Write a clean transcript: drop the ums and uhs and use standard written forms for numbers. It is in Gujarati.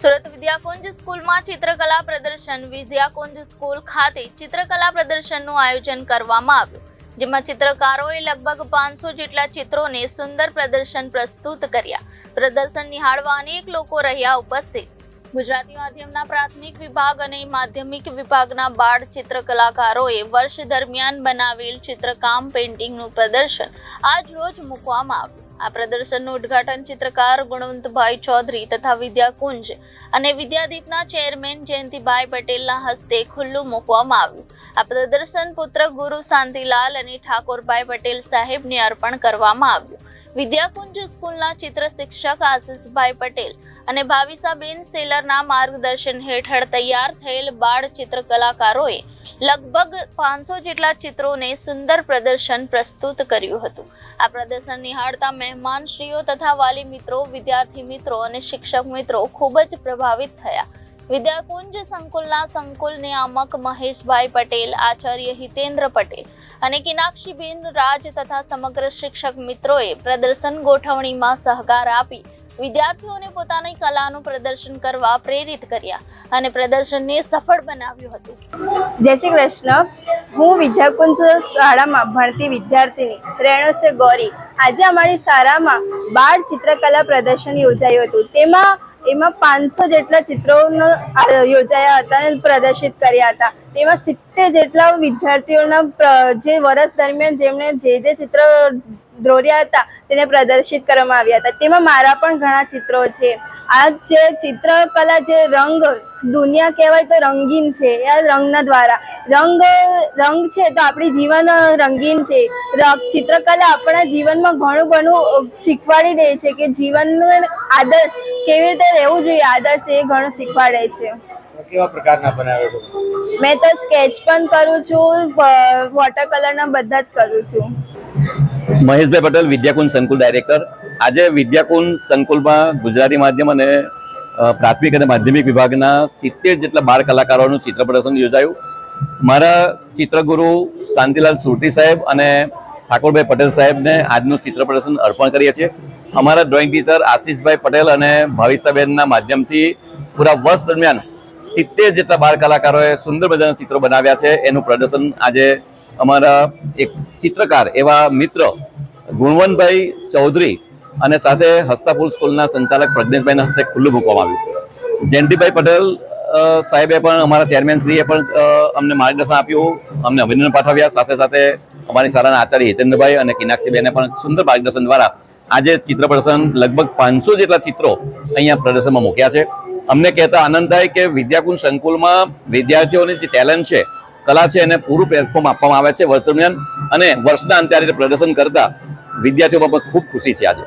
સુરત વિદ્યાકુંજ સ્કૂલમાં ચિત્રકલા પ્રદર્શન વિદ્યાકુંજ સ્કૂલ ખાતે ચિત્રકલા પ્રદર્શનનું આયોજન કરવામાં આવ્યું, જેમાં ચિત્રકારોએ લગભગ 500 જેટલા ચિત્રોને સુંદર પ્રદર્શન પ્રસ્તુત કર્યા. પ્રદર્શન નિહાળવા અનેક લોકો રહ્યા ઉપસ્થિત. ગુજરાતી માધ્યમના પ્રાથમિક વિભાગ અને માધ્યમિક વિભાગના બાળ ચિત્રકલાકારોએ વર્ષ દરમિયાન બનાવેલ ચિત્રકામ પેઇન્ટિંગનું પ્રદર્શન આજ રોજ મૂકવામાં આવ્યું. આ પ્રદર્શનનું ઉદ્ઘાટન ચિત્રકાર ગુણવંતભાઈ ચૌધરી તથા વિદ્યાકુંજ અને વિદ્યાદીપના ચેરમેન જયંતિભાઈ પટેલના હસ્તે ખુલ્લું મૂકવામાં આવ્યું. આ પ્રદર્શન પુત્ર ગુરુ શાંતિલાલ અને ઠાકોરભાઈ પટેલ સાહેબને અર્પણ કરવામાં આવ્યું. વિદ્યાકુંજ સ્કૂલના ચિત્ર શિક્ષક આશીષભાઈ પટેલ અને ભાવિસાબેન સેલરના માર્ગદર્શન હેઠળ તૈયાર થયેલ બાળ ચિત્રકલાકારોએ લગભગ 500 જેટલા ચિત્રોને સુંદર પ્રદર્શન પ્રસ્તુત કર્યું હતું. આ પ્રદર્શન નિહાળતા મહેમાનશ્રીઓ તથા વાલી મિત્રો, વિદ્યાર્થી મિત્રો અને શિક્ષક મિત્રો ખૂબ જ પ્રભાવિત થયા. વિદ્યાકુંજ સંકુલના સંકુલ નિયામક મહેશભાઈ પટેલ, આચાર્ય હિતેન્દ્ર પટેલ અને કિનાક્ષીબેન રાજ તથા સમગ્ર શિક્ષક મિત્રોએ પ્રદર્શન ગોઠવણીમાં સહકાર આપી વિદ્યાર્થીઓને પોતાની કલાનું પ્રદર્શન કરવા પ્રેરિત કર્યા અને પ્રદર્શનને સફળ બનાવ્યું હતું. જય શ્રી કૃષ્ણ. હું વિદ્યાકુંજ શાળામાં ભણતી વિદ્યાર્થીની રેણુસે ગૌરી. આજે અમારી શાળામાં બાળ ચિત્રકલા પ્રદર્શન યોજાયું હતું. એમાં 500 જેટલા ચિત્રોનો યોજાયા હતા અને પ્રદર્શિત કર્યા હતા. તેમાં 70 જેટલા વિદ્યાર્થીઓના જે વર્ષ દરમિયાન જેમણે જે ચિત્ર દોર્યા હતા તેને પ્રદર્શિત કરવામાં આવ્યા હતા. તેમાં મારા પણ ઘણા ચિત્રો છે. આ જે ચિત્રકલા જે રંગ દુનિયા કહેવાય તો રંગીન છે. આ રંગના દ્વારા રંગ છે તો આપણી જીવન રંગીન છે. ચિત્રકલા આપણા જીવનમાં ઘણું શીખવાડી દે છે કે જીવનનો આદર્શ કેવી રીતે રહેવું જોઈએ. આદર્શ એ ઘણું શીખવાડે છે. કેવા પ્રકારના બનાવે છો? મેં તો સ્કેચ પણ કરું છું, વોટર કલરના બધા જ કરું છું. મહેશભાઈ પટેલ, વિદ્યાકુંજ સંકુલ ડાયરેક્ટર. આજે વિદ્યાકુંજ સંકુલમાં ગુજરાતી માધ્યમ અને પ્રાથમિક અને માધ્યમિક વિભાગના 70 જેટલા બાળ કલાકારોનું ચિત્ર પ્રદર્શન યોજાયું. મારા ચિત્રગુરુ શાંતિલાલ સુરતી સાહેબ અને ઠાકોરભાઈ પટેલ સાહેબને આજનું ચિત્ર પ્રદર્શન અર્પણ કરીએ છીએ. અમારા ડ્રોઈંગ ટીચર આશીષભાઈ પટેલ અને ભાવિસાબેનના માધ્યમથી પૂરા વર્ષ દરમિયાન 70 જેટલા બાળ કલાકારોએ સુંદર મજાના ચિત્રો બનાવ્યા છે. એનું પ્રદર્શન આજે અમારા એક ચિત્રકાર એવા મિત્ર ગુણવંતભાઈ ચૌધરી અને સાથે હસ્તાપુર સ્કૂલના સંચાલક પ્રજ્ઞેશભાઈના હસ્તે ખુલ્લું મૂકવામાં આવ્યું. જયંતિભાઈ પટેલ સાહેબે પણ, અમારા ચેરમેન શ્રીએ પણ અમને માર્ગદર્શન આપ્યું, અમને અભિનંદન પાઠવ્યા. સાથે સાથે અમારી શાળાના આચાર્ય હિતેન્દ્રભાઈ અને કિનાક્ષીબેને પણ સુંદર માર્ગદર્શન દ્વારા આજે ચિત્ર પ્રદર્શન લગભગ 500 જેટલા ચિત્રો અહીંયા પ્રદર્શનમાં મૂક્યા છે. અમને કહેતા આનંદ થાય કે વિદ્યાકુંજ સંકુલમાં વિદ્યાર્થીઓની જે ટેલેન્ટ છે, કલા છે, એને પૂરું પ્લેટફોર્મ આપવામાં આવે છે વર્ષ દરમિયાન અને વર્ષના અંતે પ્રદર્શન કરતા વિદ્યાર્થીઓમાં પણ ખૂબ ખુશી છે આજે.